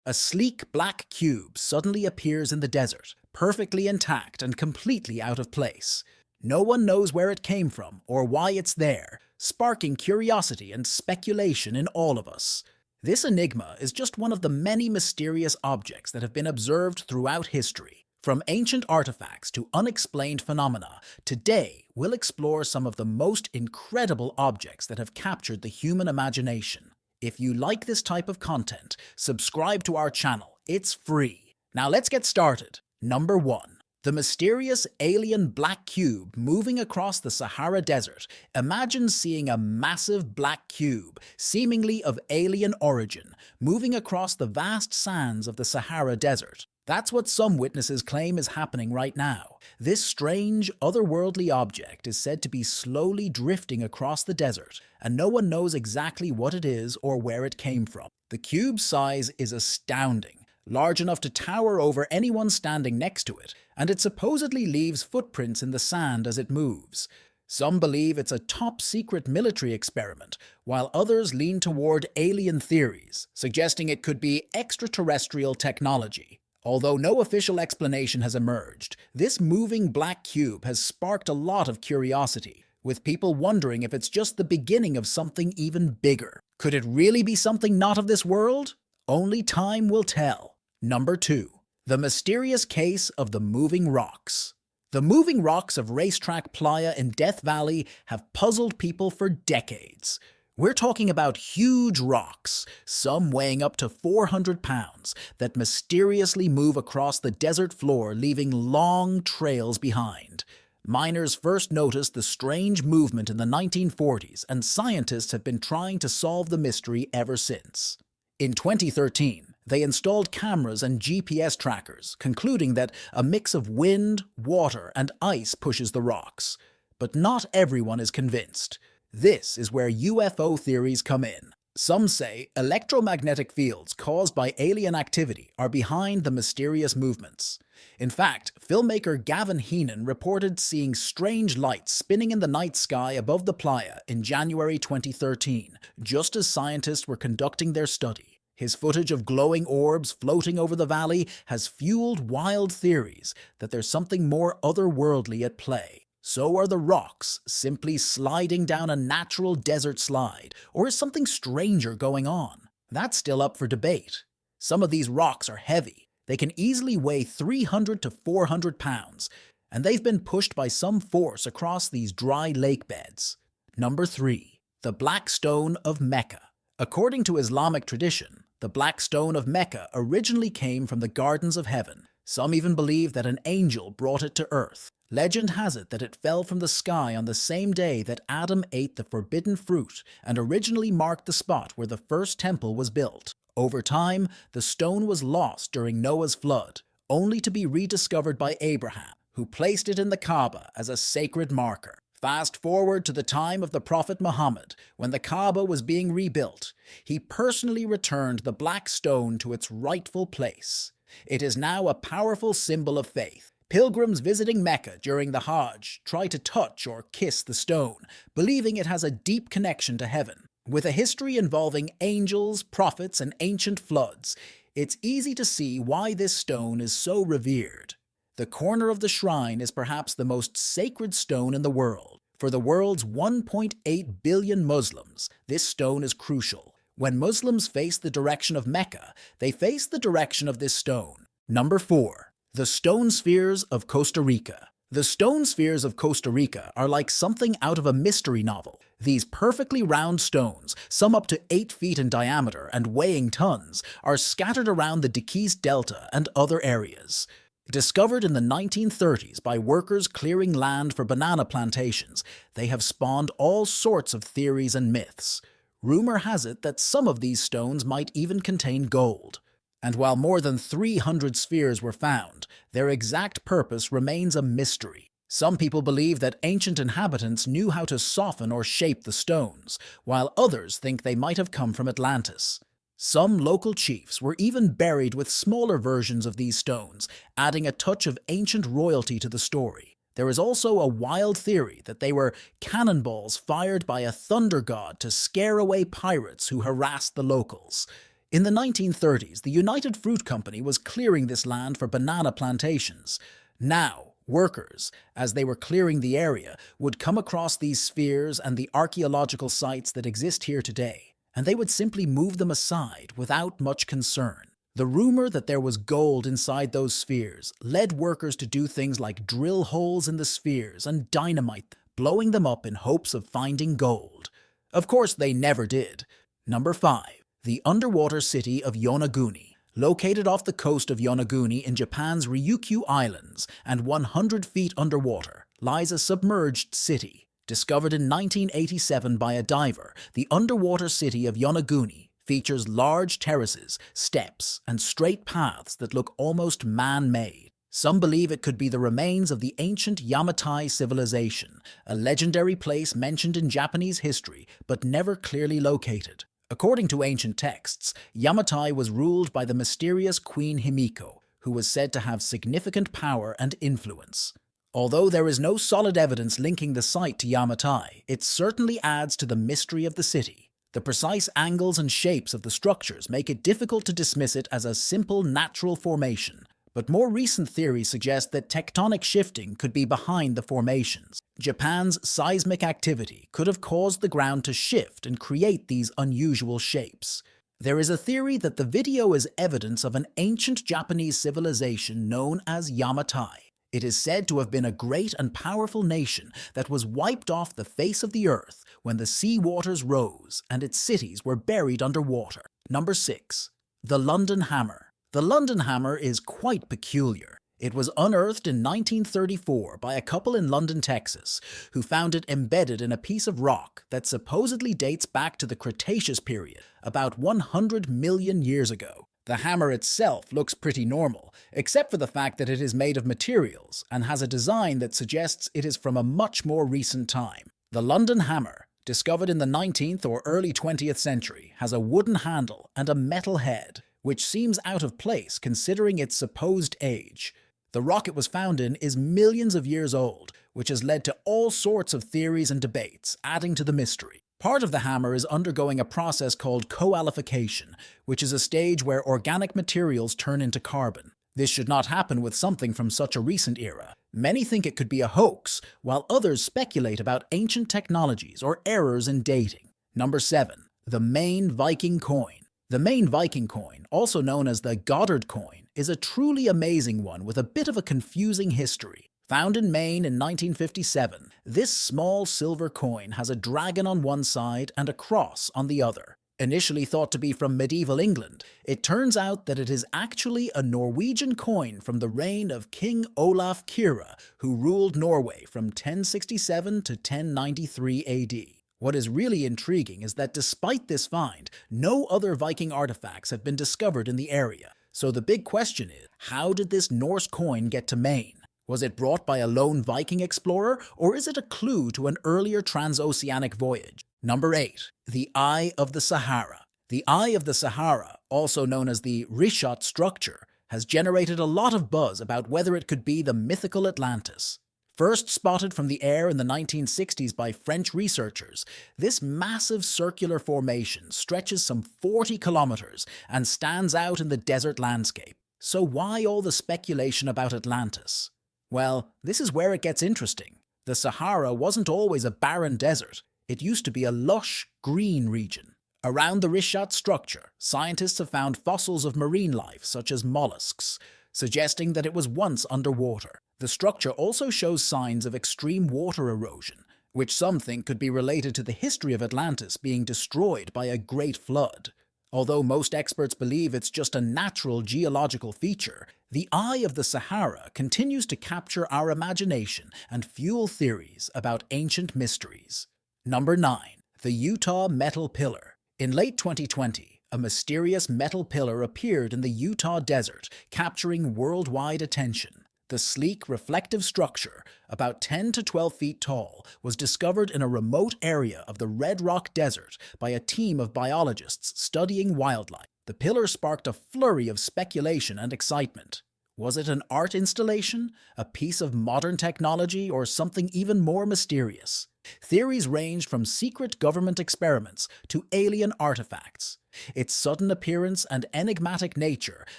A sleek black cube suddenly appears in the desert, perfectly intact and completely out of place. No one knows where it came from or why it's there, sparking curiosity and speculation in all of us. This enigma is just one of the many mysterious objects that have been observed throughout history. From ancient artifacts to unexplained phenomena, today we'll explore some of the most incredible objects that have captured the human imagination. If you like this type of content, subscribe to our channel. It's free. Now let's get started. Number 1. The mysterious alien black cube moving across the Sahara Desert. Imagine seeing a massive black cube, seemingly of alien origin, moving across the vast sands of the Sahara Desert. That's what some witnesses claim is happening right now. This strange, otherworldly object is said to be slowly drifting across the desert, and no one knows exactly what it is or where it came from. The cube's size is astounding, large enough to tower over anyone standing next to it, and it supposedly leaves footprints in the sand as it moves. Some believe it's a top-secret military experiment, while others lean toward alien theories, suggesting it could be extraterrestrial technology. Although no official explanation has emerged, this moving black cube has sparked a lot of curiosity, with people wondering if it's just the beginning of something even bigger. Could it really be something not of this world? Only time will tell. Number 2. The mysterious case of the moving rocks. The moving rocks of Racetrack Playa in Death Valley have puzzled people for decades. We're talking about huge rocks, some weighing up to 400 pounds, that mysteriously move across the desert floor, leaving long trails behind. Miners first noticed the strange movement in the 1940s, and scientists have been trying to solve the mystery ever since. In 2013, they installed cameras and GPS trackers, concluding that a mix of wind, water, and ice pushes the rocks. But not everyone is convinced. This is where UFO theories come in. Some say electromagnetic fields caused by alien activity are behind the mysterious movements. In fact, filmmaker Gavin Heenan reported seeing strange lights spinning in the night sky above the playa in January 2013, just as scientists were conducting their study. His footage of glowing orbs floating over the valley has fueled wild theories that there's something more otherworldly at play. So are the rocks simply sliding down a natural desert slide, or is something stranger going on? That's still up for debate. Some of these rocks are heavy. They can easily weigh 300 to 400 pounds, and they've been pushed by some force across these dry lake beds. Number 3. The Black Stone of Mecca. According to Islamic tradition, the Black Stone of Mecca originally came from the Gardens of Heaven. Some even believe that an angel brought it to earth. Legend has it that it fell from the sky on the same day that Adam ate the forbidden fruit and originally marked the spot where the first temple was built. Over time, the stone was lost during Noah's flood, only to be rediscovered by Abraham, who placed it in the Kaaba as a sacred marker. Fast forward to the time of the Prophet Muhammad, when the Kaaba was being rebuilt. He personally returned the black stone to its rightful place. It is now a powerful symbol of faith. Pilgrims visiting Mecca during the Hajj try to touch or kiss the stone, believing it has a deep connection to heaven. With a history involving angels, prophets, and ancient floods, it's easy to see why this stone is so revered. The corner of the shrine is perhaps the most sacred stone in the world. For the world's 1.8 billion Muslims, this stone is crucial. When Muslims face the direction of Mecca, they face the direction of this stone. Number 4. The Stone Spheres of Costa Rica. The stone spheres of Costa Rica are like something out of a mystery novel. These perfectly round stones, some up to 8 feet in diameter and weighing tons, are scattered around the Diquís Delta and other areas. Discovered in the 1930s by workers clearing land for banana plantations, they have spawned all sorts of theories and myths. Rumor has it that some of these stones might even contain gold. And while more than 300 spheres were found, their exact purpose remains a mystery. Some people believe that ancient inhabitants knew how to soften or shape the stones, while others think they might have come from Atlantis. Some local chiefs were even buried with smaller versions of these stones, adding a touch of ancient royalty to the story. There is also a wild theory that they were cannonballs fired by a thunder god to scare away pirates who harassed the locals. In the 1930s, the United Fruit Company was clearing this land for banana plantations. Now, workers, as they were clearing the area, would come across these spheres and the archaeological sites that exist here today, and they would simply move them aside without much concern. The rumor that there was gold inside those spheres led workers to do things like drill holes in the spheres and dynamite them, blowing them up in hopes of finding gold. Of course, they never did. Number 5. The underwater city of Yonaguni. Located off the coast of Yonaguni in Japan's Ryukyu Islands and 100 feet underwater, lies a submerged city. Discovered in 1987 by a diver, the underwater city of Yonaguni features large terraces, steps, and straight paths that look almost man-made. Some believe it could be the remains of the ancient Yamatai civilization, a legendary place mentioned in Japanese history but never clearly located. According to ancient texts, Yamatai was ruled by the mysterious Queen Himiko, who was said to have significant power and influence. Although there is no solid evidence linking the site to Yamatai, it certainly adds to the mystery of the city. The precise angles and shapes of the structures make it difficult to dismiss it as a simple natural formation. But more recent theories suggest that tectonic shifting could be behind the formations. Japan's seismic activity could have caused the ground to shift and create these unusual shapes. There is a theory that the video is evidence of an ancient Japanese civilization known as Yamatai. It is said to have been a great and powerful nation that was wiped off the face of the earth when the sea waters rose and its cities were buried underwater. Number 6. The London Hammer. The London Hammer is quite peculiar. It was unearthed in 1934 by a couple in London, Texas, who found it embedded in a piece of rock that supposedly dates back to the Cretaceous period, about 100 million years ago. The hammer itself looks pretty normal, except for the fact that it is made of materials and has a design that suggests it is from a much more recent time. The London Hammer, discovered in the 19th or early 20th century, has a wooden handle and a metal head, which seems out of place considering its supposed age. The rock it was found in is millions of years old, which has led to all sorts of theories and debates, adding to the mystery. Part of the hammer is undergoing a process called coalification, which is a stage where organic materials turn into carbon. This should not happen with something from such a recent era. Many think it could be a hoax, while others speculate about ancient technologies or errors in dating. Number 7. The Main Viking Coin. The Main Viking coin, also known as the Goddard coin, is a truly amazing one with a bit of a confusing history. Found in Maine in 1957, this small silver coin has a dragon on one side and a cross on the other. Initially thought to be from medieval England, it turns out that it is actually a Norwegian coin from the reign of King Olaf Kyrre, who ruled Norway from 1067 to 1093 AD. What is really intriguing is that despite this find, no other Viking artifacts have been discovered in the area. So the big question is, how did this Norse coin get to Maine? Was it brought by a lone Viking explorer, or is it a clue to an earlier transoceanic voyage? Number 8. The Eye of the Sahara. The Eye of the Sahara, also known as the Richat structure, has generated a lot of buzz about whether it could be the mythical Atlantis. First spotted from the air in the 1960s by French researchers, this massive circular formation stretches some 40 kilometers and stands out in the desert landscape. So why all the speculation about Atlantis? Well, this is where it gets interesting. The Sahara wasn't always a barren desert. It used to be a lush, green region. Around the Richat structure, scientists have found fossils of marine life such as mollusks, suggesting that it was once underwater. The structure also shows signs of extreme water erosion, which some think could be related to the history of Atlantis being destroyed by a great flood. Although most experts believe it's just a natural geological feature, the Eye of the Sahara continues to capture our imagination and fuel theories about ancient mysteries. Number 9. The Utah Metal Pillar. In late 2020, a mysterious metal pillar appeared in the Utah desert, capturing worldwide attention. The sleek, reflective structure, about 10 to 12 feet tall, was discovered in a remote area of the Red Rock Desert by a team of biologists studying wildlife. The pillar sparked a flurry of speculation and excitement. Was it an art installation, a piece of modern technology, or something even more mysterious? Theories ranged from secret government experiments to alien artifacts. Its sudden appearance and enigmatic nature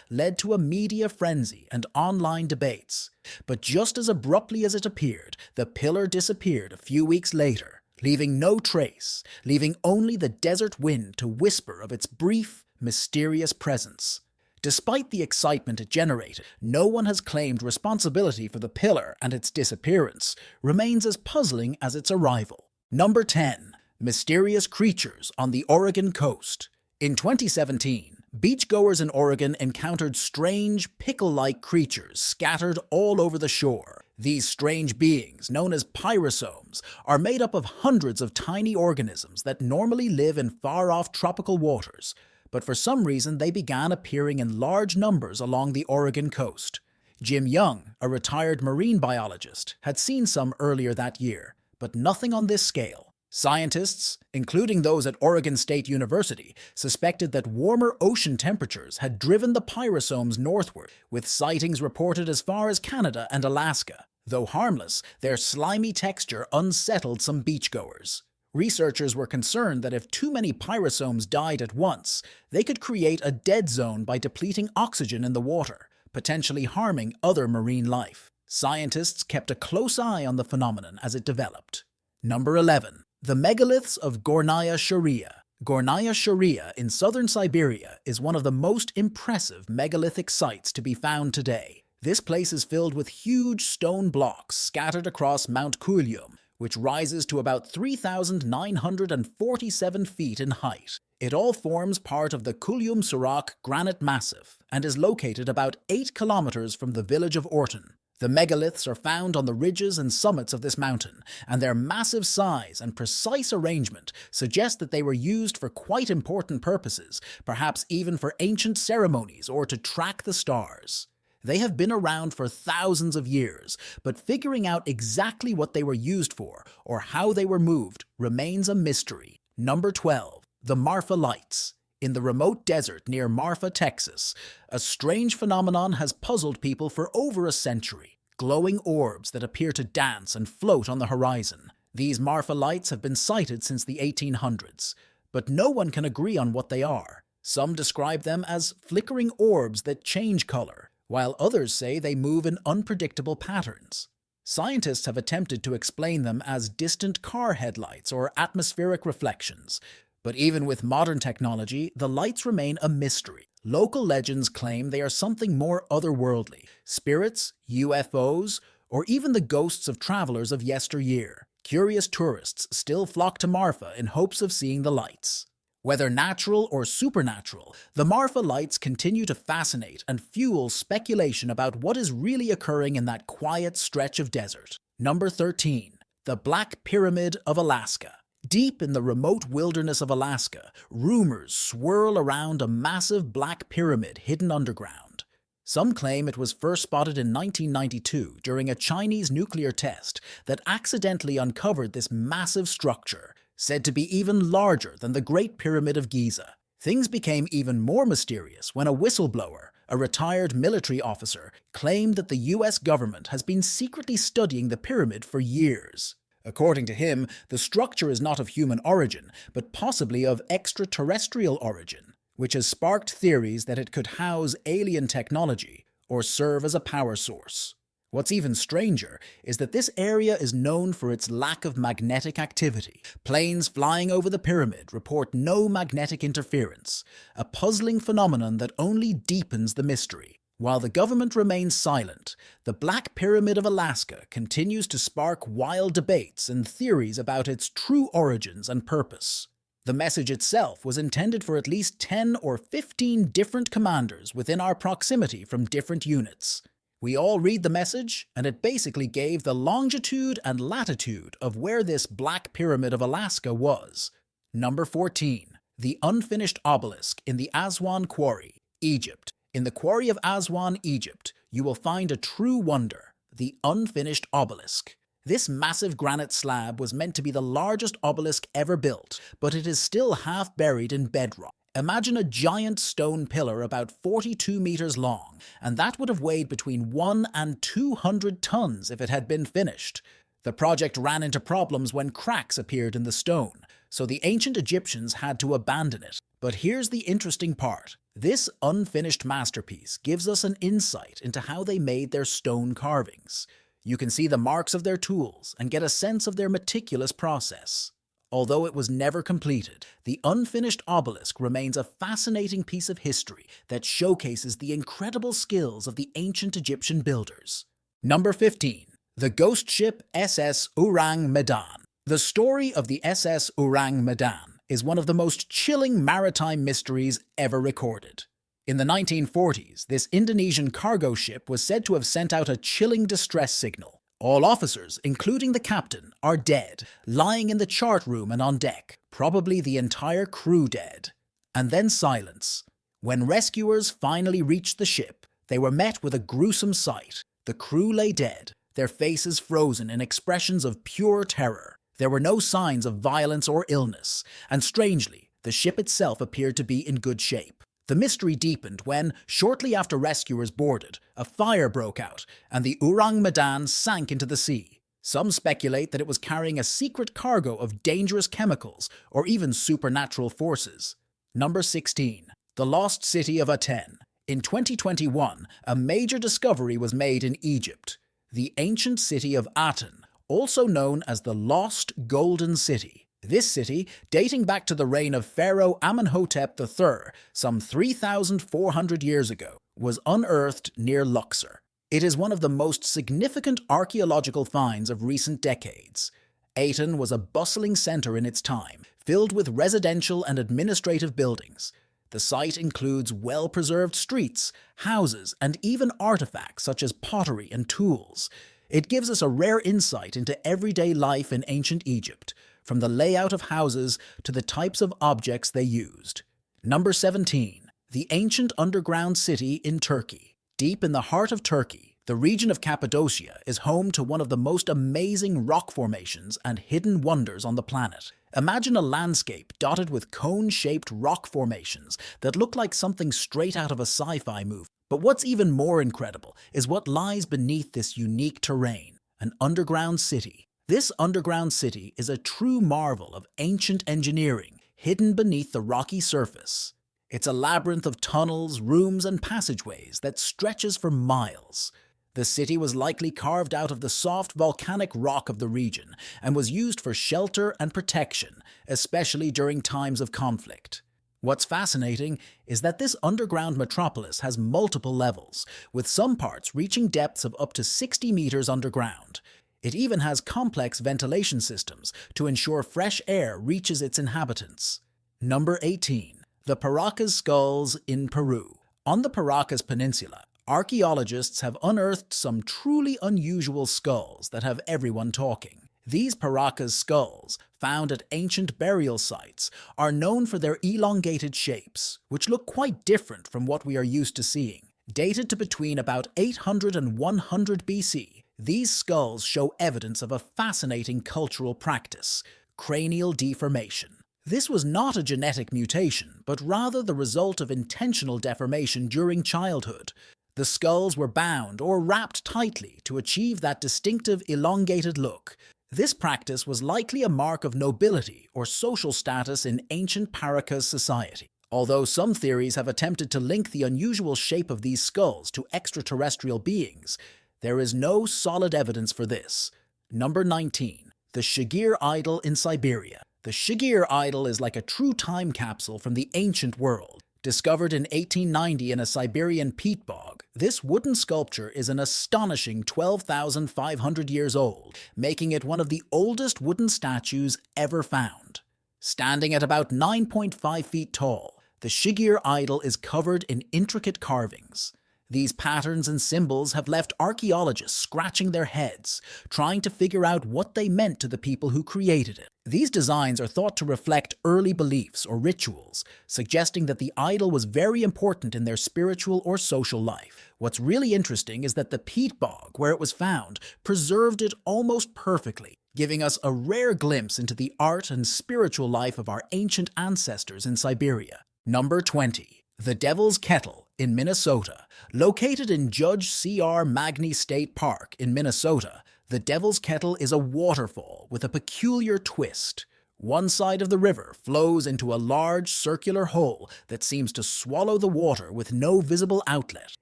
led to a media frenzy and online debates. But just as abruptly as it appeared, the pillar disappeared a few weeks later, leaving no trace, leaving only the desert wind to whisper of its brief, mysterious presence. Despite the excitement it generated, no one has claimed responsibility for the pillar, and its disappearance remains as puzzling as its arrival. Number 10. Mysterious creatures on the Oregon coast. In 2017, beachgoers in Oregon encountered strange, pickle-like creatures scattered all over the shore. These strange beings, known as pyrosomes, are made up of hundreds of tiny organisms that normally live in far-off tropical waters. But for some reason they began appearing in large numbers along the Oregon coast. Jim Young, a retired marine biologist, had seen some earlier that year, but nothing on this scale. Scientists, including those at Oregon State University, suspected that warmer ocean temperatures had driven the pyrosomes northward, with sightings reported as far as Canada and Alaska. Though harmless, their slimy texture unsettled some beachgoers. Researchers were concerned that if too many pyrosomes died at once, they could create a dead zone by depleting oxygen in the water, potentially harming other marine life. Scientists kept a close eye on the phenomenon as it developed. Number 11. The megaliths of Gornaya Sharia. Gornaya Sharia in southern Siberia is one of the most impressive megalithic sites to be found today. This place is filled with huge stone blocks scattered across Mount Kulyum, which rises to about 3,947 feet in height. It all forms part of the Kulyum-Surak granite massif and is located about 8 kilometers from the village of Orton. The megaliths are found on the ridges and summits of this mountain, and their massive size and precise arrangement suggest that they were used for quite important purposes, perhaps even for ancient ceremonies or to track the stars. They have been around for thousands of years, but figuring out exactly what they were used for or how they were moved remains a mystery. Number 12. The Marfa Lights. In the remote desert near Marfa, Texas, a strange phenomenon has puzzled people for over a century. Glowing orbs that appear to dance and float on the horizon. These Marfa Lights have been sighted since the 1800s, but no one can agree on what they are. Some describe them as flickering orbs that change color, while others say they move in unpredictable patterns. Scientists have attempted to explain them as distant car headlights or atmospheric reflections, but even with modern technology, the lights remain a mystery. Local legends claim they are something more otherworldly, spirits, UFOs, or even the ghosts of travelers of yesteryear. Curious tourists still flock to Marfa in hopes of seeing the lights. Whether natural or supernatural, the Marfa Lights continue to fascinate and fuel speculation about what is really occurring in that quiet stretch of desert. Number 13. The Black Pyramid of Alaska. Deep in the remote wilderness of Alaska, rumors swirl around a massive black pyramid hidden underground. Some claim it was first spotted in 1992 during a Chinese nuclear test that accidentally uncovered this massive structure, said to be even larger than the Great Pyramid of Giza. Things became even more mysterious when a whistleblower, a retired military officer, claimed that the US government has been secretly studying the pyramid for years. According to him, the structure is not of human origin, but possibly of extraterrestrial origin, which has sparked theories that it could house alien technology or serve as a power source. What's even stranger is that this area is known for its lack of magnetic activity. Planes flying over the pyramid report no magnetic interference, a puzzling phenomenon that only deepens the mystery. While the government remains silent, the Black Pyramid of Alaska continues to spark wild debates and theories about its true origins and purpose. The message itself was intended for at least 10 or 15 different commanders within our proximity from different units. We all read the message, and it basically gave the longitude and latitude of where this Black Pyramid of Alaska was. Number 14. The Unfinished Obelisk in the Aswan Quarry, Egypt. In the Quarry of Aswan, Egypt, you will find a true wonder, the Unfinished Obelisk. This massive granite slab was meant to be the largest obelisk ever built, but it is still half buried in bedrock. Imagine a giant stone pillar about 42 meters long, and that would have weighed between 1 and 200 tons if it had been finished. The project ran into problems when cracks appeared in the stone, so the ancient Egyptians had to abandon it. But here's the interesting part. This unfinished masterpiece gives us an insight into how they made their stone carvings. You can see the marks of their tools and get a sense of their meticulous process. Although it was never completed, the unfinished obelisk remains a fascinating piece of history that showcases the incredible skills of the ancient Egyptian builders. Number 15. The ghost ship SS Orang Medan. The story of the SS Orang Medan is one of the most chilling maritime mysteries ever recorded. In the 1940s, this Indonesian cargo ship was said to have sent out a chilling distress signal. All officers, including the captain, are dead, lying in the chart room and on deck, probably the entire crew dead. And then silence. When rescuers finally reached the ship, they were met with a gruesome sight. The crew lay dead, their faces frozen in expressions of pure terror. There were no signs of violence or illness, and strangely, the ship itself appeared to be in good shape. The mystery deepened when, shortly after rescuers boarded, a fire broke out and the Orang Medan sank into the sea. Some speculate that it was carrying a secret cargo of dangerous chemicals or even supernatural forces. Number 16. The Lost City of Aten. In 2021, a major discovery was made in Egypt. The ancient city of Aten, also known as the Lost Golden City. This city, dating back to the reign of Pharaoh Amenhotep III some 3,400 years ago, was unearthed near Luxor. It is one of the most significant archaeological finds of recent decades. Aten was a bustling center in its time, filled with residential and administrative buildings. The site includes well-preserved streets, houses, and even artifacts such as pottery and tools. It gives us a rare insight into everyday life in ancient Egypt, from the layout of houses to the types of objects they used. Number 17. The ancient underground city in Turkey. Deep in the heart of Turkey, the region of Cappadocia is home to one of the most amazing rock formations and hidden wonders on the planet. Imagine a landscape dotted with cone-shaped rock formations that look like something straight out of a sci-fi movie. But what's even more incredible is what lies beneath this unique terrain, an underground city. This underground city is a true marvel of ancient engineering hidden beneath the rocky surface. It's a labyrinth of tunnels, rooms, and passageways that stretches for miles. The city was likely carved out of the soft volcanic rock of the region and was used for shelter and protection, especially during times of conflict. What's fascinating is that this underground metropolis has multiple levels, with some parts reaching depths of up to 60 meters underground. It even has complex ventilation systems to ensure fresh air reaches its inhabitants. Number 18. The Paracas Skulls in Peru. On the Paracas Peninsula, archaeologists have unearthed some truly unusual skulls that have everyone talking. These Paracas skulls, found at ancient burial sites, are known for their elongated shapes, which look quite different from what we are used to seeing. Dated to between about 800 and 100 BC, these skulls show evidence of a fascinating cultural practice, cranial deformation. This was not a genetic mutation, but rather the result of intentional deformation during childhood. The skulls were bound or wrapped tightly to achieve that distinctive elongated look. This practice was likely a mark of nobility or social status in ancient Paracas society. Although some theories have attempted to link the unusual shape of these skulls to extraterrestrial beings, there is no solid evidence for this. Number 19. The Shigir Idol in Siberia. The Shigir Idol is like a true time capsule from the ancient world. Discovered in 1890 in a Siberian peat bog, this wooden sculpture is an astonishing 12,500 years old, making it one of the oldest wooden statues ever found. Standing at about 9.5 feet tall, the Shigir Idol is covered in intricate carvings. These patterns and symbols have left archaeologists scratching their heads, trying to figure out what they meant to the people who created it. These designs are thought to reflect early beliefs or rituals, suggesting that the idol was very important in their spiritual or social life. What's really interesting is that the peat bog, where it was found, preserved it almost perfectly, giving us a rare glimpse into the art and spiritual life of our ancient ancestors in Siberia. Number 20. The Devil's Kettle in Minnesota. Located in Judge C.R. Magny State Park in Minnesota, the Devil's Kettle is a waterfall with a peculiar twist. One side of the river flows into a large circular hole that seems to swallow the water with no visible outlet.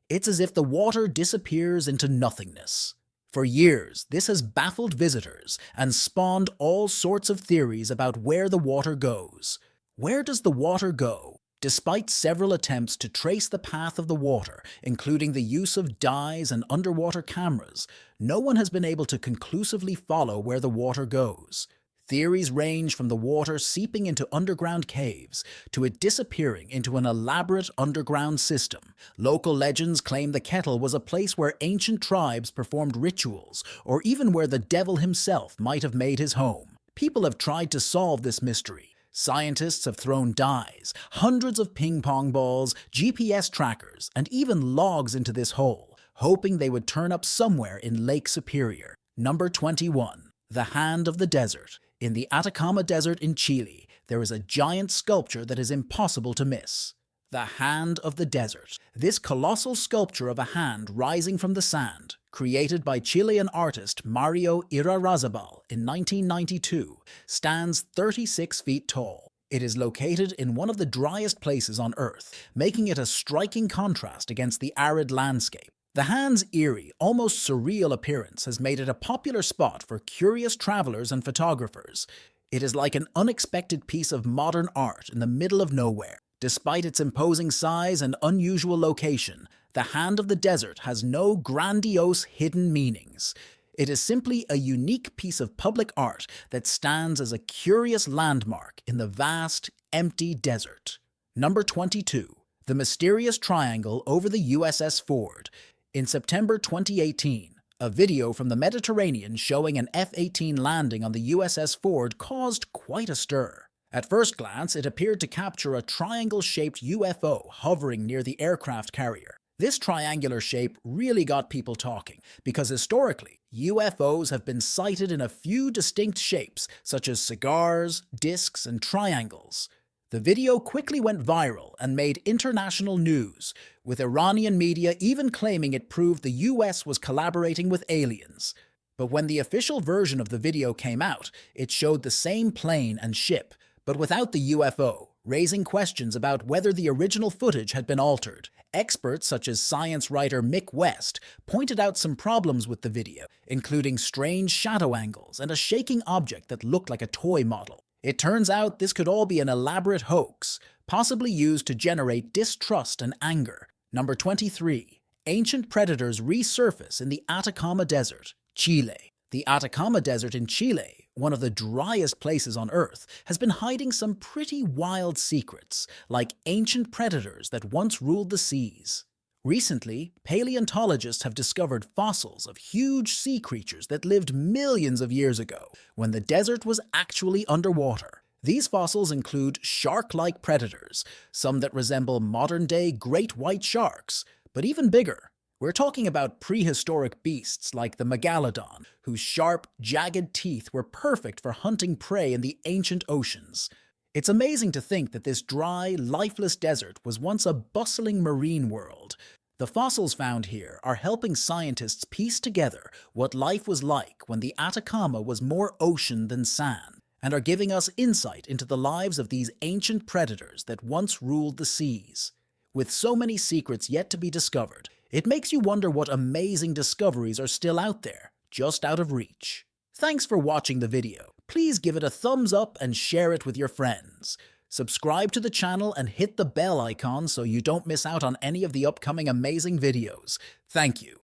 It's as if the water disappears into nothingness. For years, this has baffled visitors and spawned all sorts of theories about where the water goes. Where does the water go? Despite several attempts to trace the path of the water, including the use of dyes and underwater cameras, no one has been able to conclusively follow where the water goes. Theories range from the water seeping into underground caves to it disappearing into an elaborate underground system. Local legends claim the kettle was a place where ancient tribes performed rituals, or even where the devil himself might have made his home. People have tried to solve this mystery. Scientists have thrown dyes, hundreds of ping-pong balls, GPS trackers, and even logs into this hole, hoping they would turn up somewhere in Lake Superior. Number 21. The Hand of the Desert. In the Atacama Desert in Chile, there is a giant sculpture that is impossible to miss. The Hand of the Desert. This colossal sculpture of a hand rising from the sand, created by Chilean artist Mario Irarrázaval in 1992, stands 36 feet tall. It is located in one of the driest places on Earth, making it a striking contrast against the arid landscape. The hand's eerie, almost surreal appearance has made it a popular spot for curious travelers and photographers. It is like an unexpected piece of modern art in the middle of nowhere. Despite its imposing size and unusual location, the Hand of the Desert has no grandiose hidden meanings. It is simply a unique piece of public art that stands as a curious landmark in the vast, empty desert. Number 22. The Mysterious Triangle over the USS Ford. In September 2018, a video from the Mediterranean showing an F-18 landing on the USS Ford caused quite a stir. At first glance, it appeared to capture a triangle-shaped UFO hovering near the aircraft carrier. This triangular shape really got people talking, because historically, UFOs have been sighted in a few distinct shapes, such as cigars, discs, and triangles. The video quickly went viral and made international news, with Iranian media even claiming it proved the US was collaborating with aliens. But when the official version of the video came out, it showed the same plane and ship, but without the UFO, raising questions about whether the original footage had been altered. Experts such as science writer Mick West pointed out some problems with the video, including strange shadow angles and a shaking object that looked like a toy model. It turns out this could all be an elaborate hoax, possibly used to generate distrust and anger. Number 23. Ancient predators resurface in the Atacama Desert, Chile. The Atacama Desert in Chile, one of the driest places on Earth, has been hiding some pretty wild secrets, like ancient predators that once ruled the seas. Recently, paleontologists have discovered fossils of huge sea creatures that lived millions of years ago, when the desert was actually underwater. These fossils include shark-like predators, some that resemble modern-day great white sharks, but even bigger. We're talking about prehistoric beasts like the megalodon, whose sharp, jagged teeth were perfect for hunting prey in the ancient oceans. It's amazing to think that this dry, lifeless desert was once a bustling marine world. The fossils found here are helping scientists piece together what life was like when the Atacama was more ocean than sand, and are giving us insight into the lives of these ancient predators that once ruled the seas. With so many secrets yet to be discovered, it makes you wonder what amazing discoveries are still out there, just out of reach. Thanks for watching the video. Please give it a thumbs up and share it with your friends. Subscribe to the channel and hit the bell icon so you don't miss out on any of the upcoming amazing videos. Thank you.